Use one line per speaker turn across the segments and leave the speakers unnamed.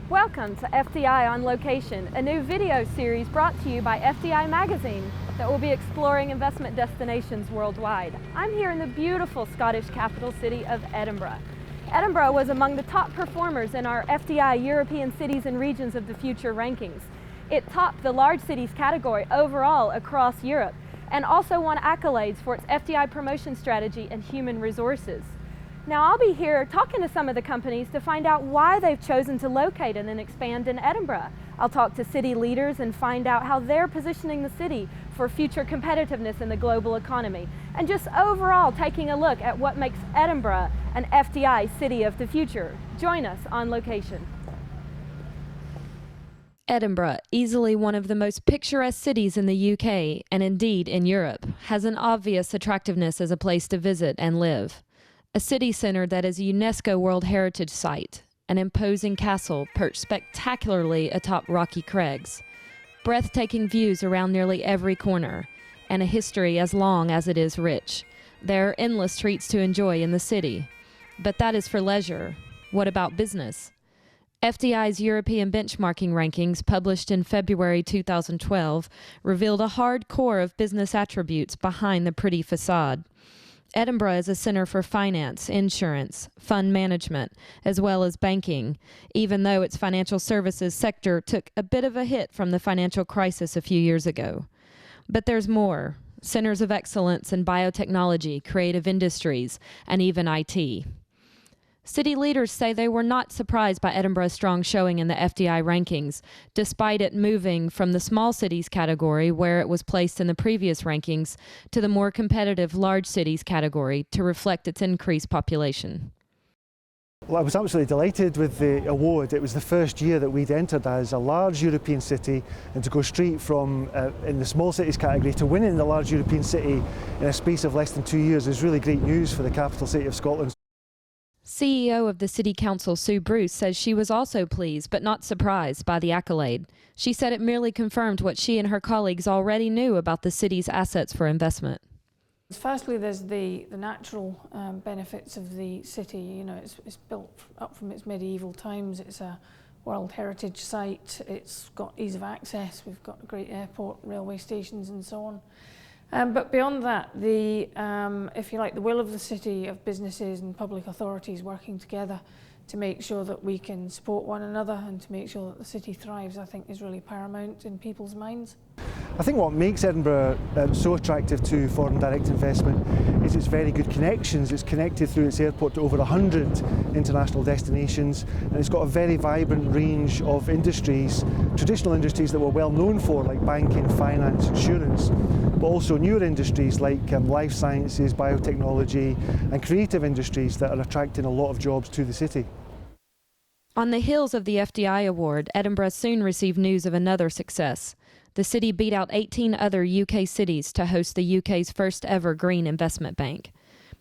Welcome to fDi On Location, a new video series brought to you by fDi Magazine that will be exploring investment destinations worldwide. I'm here in the beautiful Scottish capital city of Edinburgh. Edinburgh was among the top performers in our fDi European Cities and Regions of the Future rankings. It topped the large cities category overall across Europe and also won accolades for its fDi promotion strategy and human resources. Now I'll be here talking to some of the companies to find out why they've chosen to locate and then expand in Edinburgh. I'll talk to city leaders and find out how they're positioning the city for future competitiveness in the global economy, and just overall taking a look at what makes Edinburgh an fDi city of the future. Join us on location. Edinburgh, easily one of the most picturesque cities in the UK, and indeed in Europe, has an obvious attractiveness as a place to visit and live. A city centre that is a UNESCO World Heritage Site, an imposing castle perched spectacularly atop rocky crags, breathtaking views around nearly every corner, and a history as long as it is rich. There are endless treats to enjoy in the city. But that is for leisure. What about business? fDi's European benchmarking rankings, published in February 2012, revealed a hard core of business attributes behind the pretty facade. Edinburgh is a centre for finance, insurance, fund management, as well as banking, even though its financial services sector took a bit of a hit from the financial crisis a few years ago. But there's more: centres of excellence in biotechnology, creative industries, and even IT. City leaders say they were not surprised by Edinburgh's strong showing in the fDi rankings, despite it moving from the small cities category, where it was placed in the previous rankings, to the more competitive large cities category to reflect its increased population.
Well, I was absolutely delighted with the award. It was the first year that we'd entered as a large European city, and to go straight from in the small cities category to winning the large European city in a space of less than 2 years is really great news for the capital city of Scotland.
CEO of the City Council, Sue Bruce, says she was also pleased but not surprised by the accolade. She said it merely confirmed what she and her colleagues already knew about the city's assets for investment.
Firstly, there's the natural benefits of the city. You know, it's built up from its medieval times. It's a World Heritage Site. It's got ease of access. We've got a great airport, railway stations, and so on. But beyond that, if you like, the will of the city, of businesses and public authorities working together to make sure that we can support one another and to make sure that the city thrives, I think is really paramount in people's minds.
I think what makes Edinburgh so attractive to foreign direct investment is its very good connections. It's connected through its airport to over 100 international destinations, and it's got a very vibrant range of industries, traditional industries that we're well known for, like banking, finance, insurance, but also newer industries like life sciences, biotechnology, and creative industries that are attracting a lot of jobs to the city.
On the heels of the fDi award, Edinburgh soon received news of another success. The city beat out 18 other UK cities to host the UK's first ever green investment bank.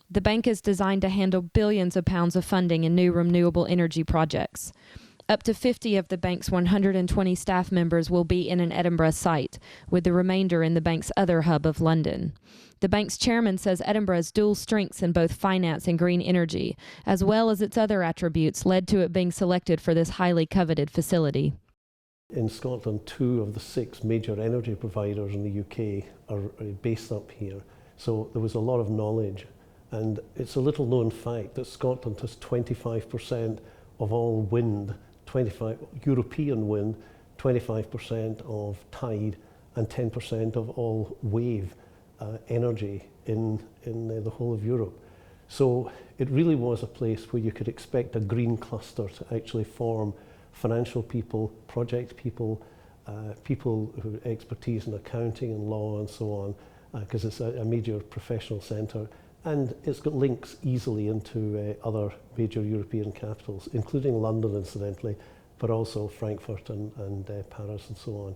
The bank is designed to handle billions of pounds of funding in new renewable energy projects. Up to 50 of the bank's 120 staff members will be in an Edinburgh site, with the remainder in the bank's other hub of London. The bank's chairman says Edinburgh's dual strengths in both finance and green energy, as well as its other attributes, led to it being selected for this highly coveted facility.
In Scotland, 2 of the 6 major energy providers in the UK are based up here. So there was a lot of knowledge. And it's a little known fact that Scotland has 25% of all wind, European wind, 25% of tide, and 10% of all wave energy in the whole of Europe. So it really was a place where you could expect a green cluster to actually form financial people, project people, people who have expertise in accounting and law and so on, because it's a major professional centre, and it's got links easily into other major European capitals, including London incidentally, but also Frankfurt and Paris and so on.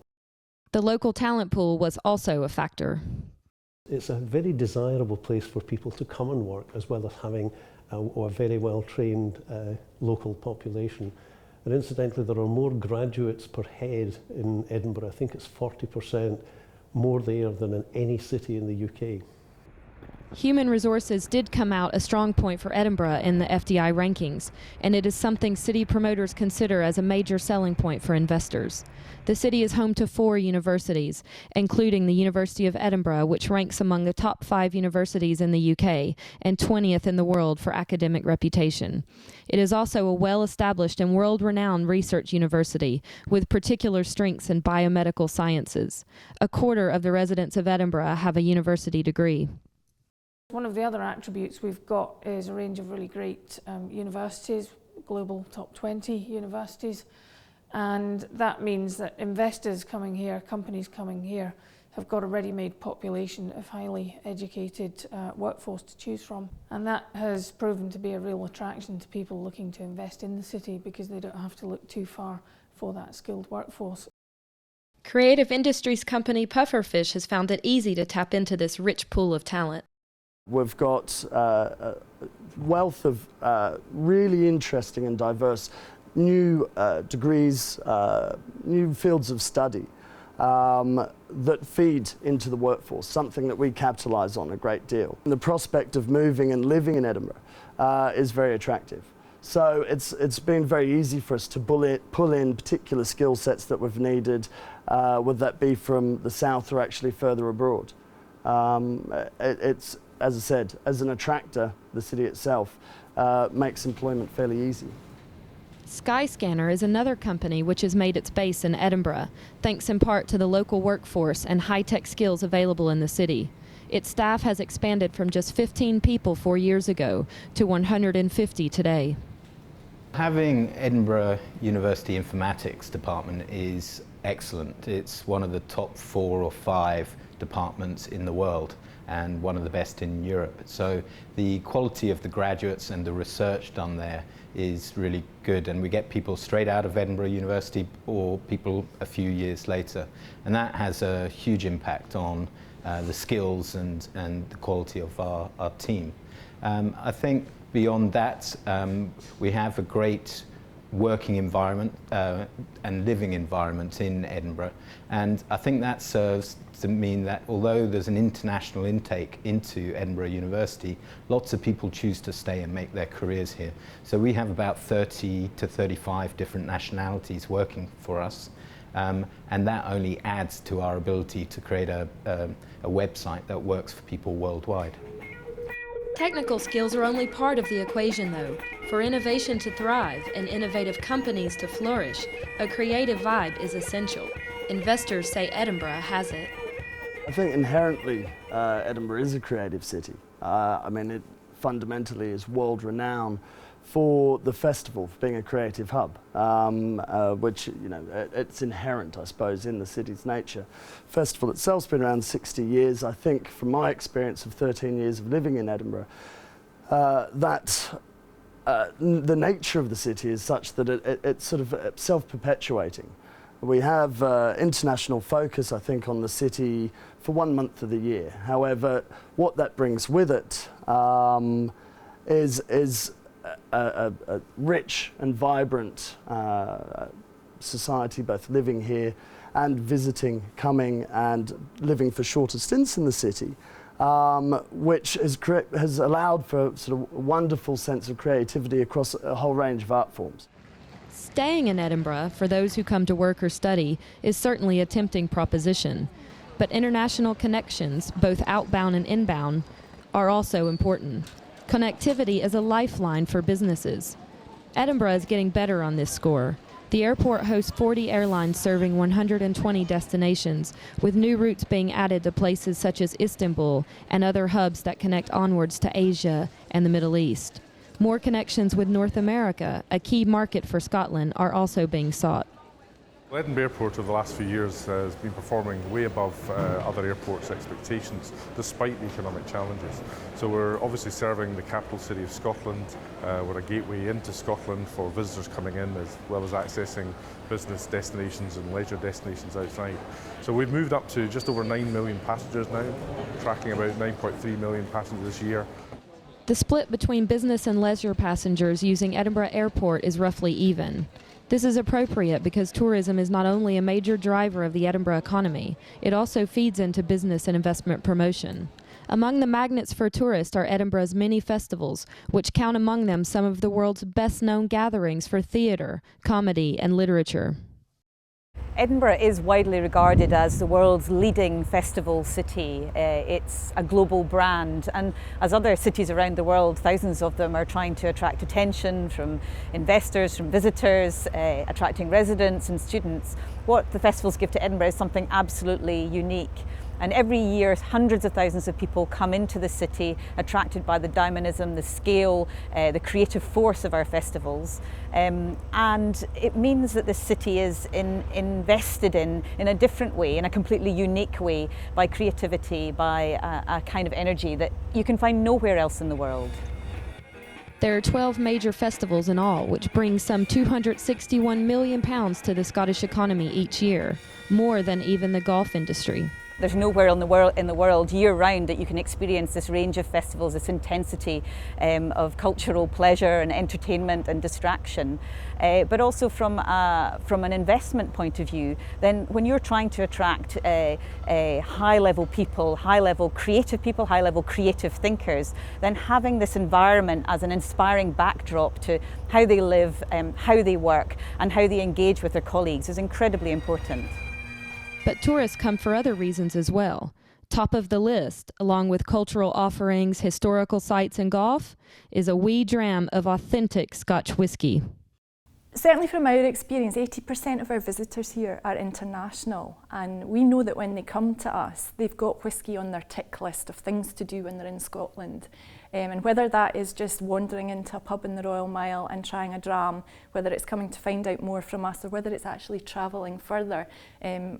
The local talent pool was also a factor.
It's a very desirable place for people to come and work, as well as having a very well-trained local population. And incidentally, there are more graduates per head in Edinburgh. I think it's 40% more there than in any city in the UK.
Human resources did come out a strong point for Edinburgh in the fDi rankings, and it is something city promoters consider as a major selling point for investors. The city is home to 4 universities, including the University of Edinburgh, which ranks among the top 5 universities in the UK and 20th in the world for academic reputation. It is also a well-established and world-renowned research university with particular strengths in biomedical sciences. A quarter of the residents of Edinburgh have a university degree.
One of the other attributes we've got is a range of really great universities, global top 20 universities, and that means that investors coming here, companies coming here, have got a ready-made population of highly educated workforce to choose from. And that has proven to be a real attraction to people looking to invest in the city because they don't have to look too far for that skilled workforce.
Creative industries company Pufferfish has found it easy to tap into this rich pool of talent.
We've got a wealth of really interesting and diverse new degrees, new fields of study that feed into the workforce, something that we capitalise on a great deal. And the prospect of moving and living in Edinburgh is very attractive. So it's been very easy for us to pull in particular skill sets that we've needed, whether that be from the south or actually further abroad. It's, as I said, as an attractor, the city itself makes employment fairly easy.
Skyscanner is another company which has made its base in Edinburgh, thanks in part to the local workforce and high-tech skills available in the city. Its staff has expanded from just 15 people 4 years ago to 150 today.
Having Edinburgh University Informatics Department is excellent. It's one of the top 4 or 5 departments in the world and one of the best in Europe. So the quality of the graduates and the research done there is really good, and we get people straight out of Edinburgh University or people a few years later, and that has a huge impact on the skills and the quality of our team. I think beyond that, we have a great working environment and living environment in Edinburgh, and I think that serves to mean that although there's an international intake into Edinburgh University, lots of people choose to stay and make their careers here. So we have about 30 to 35 different nationalities working for us, and that only adds to our ability to create a website that works for people worldwide.
Technical skills are only part of the equation, though. For innovation to thrive and innovative companies to flourish, a creative vibe is essential. Investors say Edinburgh has it.
I think inherently Edinburgh is a creative city. I mean, it fundamentally is world renowned for the festival, for being a creative hub, which, you know, it's inherent, I suppose, in the city's nature. Festival itself's been around 60 years. I think, from my experience of 13 years of living in Edinburgh, that the nature of the city is such that it's sort of self-perpetuating. We have international focus, I think, on the city for 1 month of the year. However, what that brings with it is a rich and vibrant society, both living here and visiting, coming and living for shorter stints in the city, which has allowed for sort of a wonderful sense of creativity across a whole range of art forms.
Staying in Edinburgh, for those who come to work or study, is certainly a tempting proposition. But international connections, both outbound and inbound, are also important. Connectivity is a lifeline for businesses. Edinburgh is getting better on this score. The airport hosts 40 airlines serving 120 destinations, with new routes being added to places such as Istanbul and other hubs that connect onwards to Asia and the Middle East. More connections with North America, a key market for Scotland, are also being sought.
Edinburgh Airport over the last few years has been performing way above other airports' expectations, despite the economic challenges. So we're obviously serving the capital city of Scotland. We're a gateway into Scotland for visitors coming in, as well as accessing business destinations and leisure destinations outside. So we've moved up to just over 9 million passengers now, tracking about 9.3 million passengers this year.
The split between business and leisure passengers using Edinburgh Airport is roughly even. This is appropriate because tourism is not only a major driver of the Edinburgh economy, it also feeds into business and investment promotion. Among the magnets for tourists are Edinburgh's many festivals, which count among them some of the world's best-known gatherings for theatre, comedy, and literature.
Edinburgh is widely regarded as the world's leading festival city. It's a global brand, and as other cities around the world, thousands of them are trying to attract attention from investors, from visitors, attracting residents and students. What the festivals give to Edinburgh is something absolutely unique. And every year, hundreds of thousands of people come into the city, attracted by the dynamism, the scale, the creative force of our festivals. And it means that the city is invested in a different way, in a completely unique way, by creativity, by a kind of energy that you can find nowhere else in the world.
There are 12 major festivals in all, which bring some £261 million to the Scottish economy each year, more than even the golf industry.
There's nowhere in the world year-round that you can experience this range of festivals, this intensity of cultural pleasure and entertainment and distraction. But also from an investment point of view, then when you're trying to attract high-level people, high-level creative thinkers, then having this environment as an inspiring backdrop to how they live, how they work, and how they engage with their colleagues is incredibly important.
But tourists come for other reasons as well. Top of the list, along with cultural offerings, historical sites, and golf, is a wee dram of authentic Scotch whisky.
Certainly from our experience, 80% of our visitors here are international, and we know that when they come to us, they've got whisky on their tick list of things to do when they're in Scotland. And whether that is just wandering into a pub in the Royal Mile and trying a dram, whether it's coming to find out more from us, or whether it's actually travelling further. And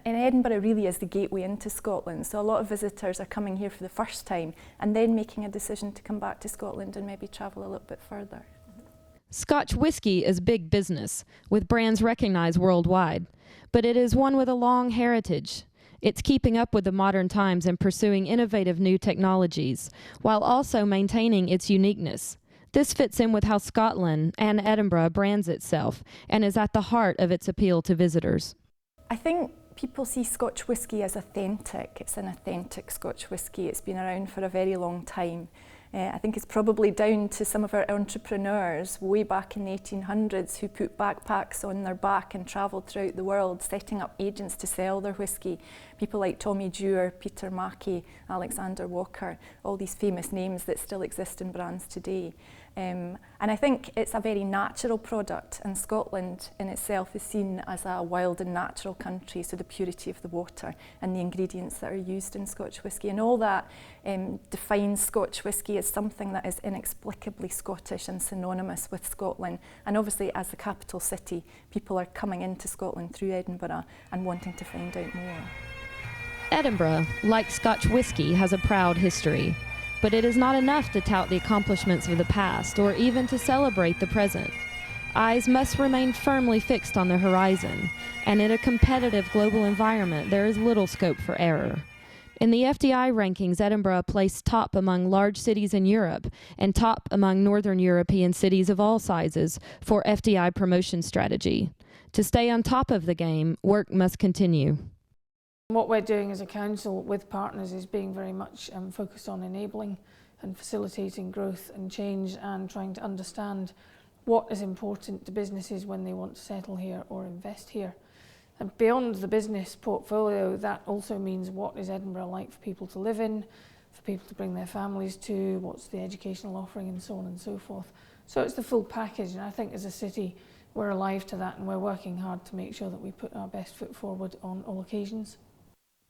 Edinburgh really is the gateway into Scotland, so a lot of visitors are coming here for the first time and then making a decision to come back to Scotland and maybe travel a little bit further.
Scotch whisky is big business, with brands recognized worldwide, but it is one with a long heritage. It's keeping up with the modern times and pursuing innovative new technologies, while also maintaining its uniqueness. This fits in with how Scotland and Edinburgh brands itself, and is at the heart of its appeal to visitors.
I think people see Scotch whisky as authentic. It's an authentic Scotch whisky. It's been around for a very long time. I think it's probably down to some of our entrepreneurs way back in the 1800s who put backpacks on their back and travelled throughout the world, setting up agents to sell their whisky. People like Tommy Dewar, Peter Mackey, Alexander Walker, all these famous names that still exist in brands today. And I think it's a very natural product, and Scotland in itself is seen as a wild and natural country, so the purity of the water and the ingredients that are used in Scotch whisky and all that defines Scotch whisky as something that is inexplicably Scottish and synonymous with Scotland. And obviously, as the capital city, people are coming into Scotland through Edinburgh and wanting to find out more.
Edinburgh, like Scotch whisky, has a proud history. But it is not enough to tout the accomplishments of the past or even to celebrate the present. Eyes must remain firmly fixed on the horizon, and in a competitive global environment, there is little scope for error. In the fDi rankings, Edinburgh placed top among large cities in Europe and top among Northern European cities of all sizes for fDi promotion strategy. To stay on top of the game, work must continue.
What we're doing as a council with partners is being very much focused on enabling and facilitating growth and change, and trying to understand what is important to businesses when they want to settle here or invest here. And beyond the business portfolio, that also means what is Edinburgh like for people to live in, for people to bring their families to, what's the educational offering, and so on and so forth. So it's the full package, and I think as a city we're alive to that, and we're working hard to make sure that we put our best foot forward on all occasions.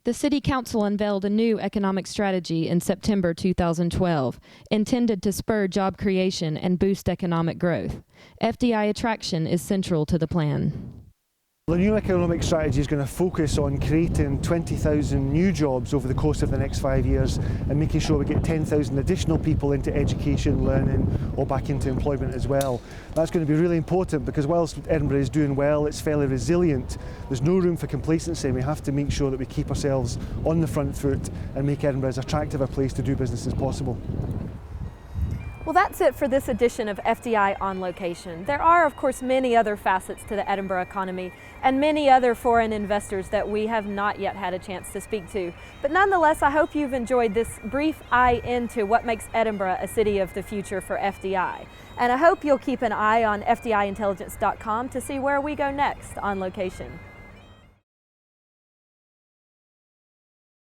The City Council unveiled a new economic strategy in September 2012, intended to spur job creation and boost economic growth. fDi attraction is central to the plan.
The new economic strategy is going to focus on creating 20,000 new jobs over the course of the next 5 years and making sure we get 10,000 additional people into education, learning, or back into employment as well. That's going to be really important because whilst Edinburgh is doing well, it's fairly resilient. There's no room for complacency, and we have to make sure that we keep ourselves on the front foot and make Edinburgh as attractive a place to do business as possible.
Well, that's it for this edition of FDi On Location. There are, of course, many other facets to the Edinburgh economy and many other foreign investors that we have not yet had a chance to speak to. But nonetheless, I hope you've enjoyed this brief eye into what makes Edinburgh a city of the future for FDI. And I hope you'll keep an eye on fdiintelligence.com to see where we go next on location.